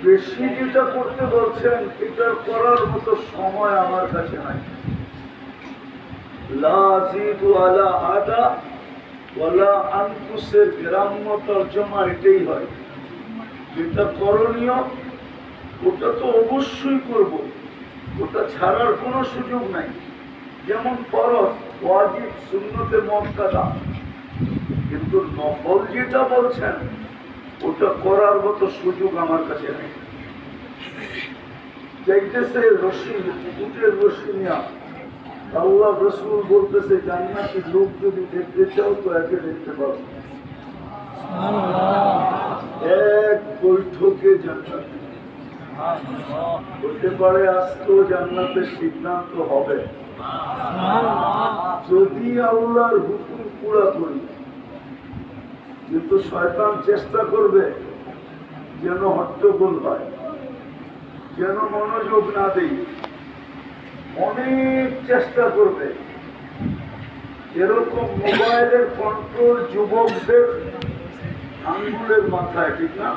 বেশি যেটা করতে বলছেন এটা করার মতো সময় আমার কাছে নাই। লা আযীদু আলা হাদা ওয়ালা আনকুসের গ্রাম্য তর্জমা এটাই হয়, যেটা করণীয় ওটা তো অবশ্যই করব, ওটা ছাড়ার কোনো সুযোগ নাই। যেমন ফরজ, ওয়াজিব, সুন্নতে মুআক্কাদা, কিন্তু নফল যেটা বলছেন ওটা করার মতো সুযোগ আমার কাছে নেই। যাইতেছে রশি, উটের রশি নিয়া, আল্লাহ রসুল বলতেছে জান্নাতি লোক যদি দেখতে চাও তো একে দেখতে পাবো, এক বৈঠকে জান্নাত হতে পারে। আজকেও জান্নাতের সিদ্ধান্ত হবে যদি আল্লাহর হুকুম পুরা করি, কিন্তু শয়তান চেষ্টা করবে যেন হট্টগোল হয়, যেন মনোযোগ না দেই, অনেক চেষ্টা করবে। এরকম মোবাইলের কন্ট্রোল যুবকদের আঙ্গুলের মাথায়, ঠিক না?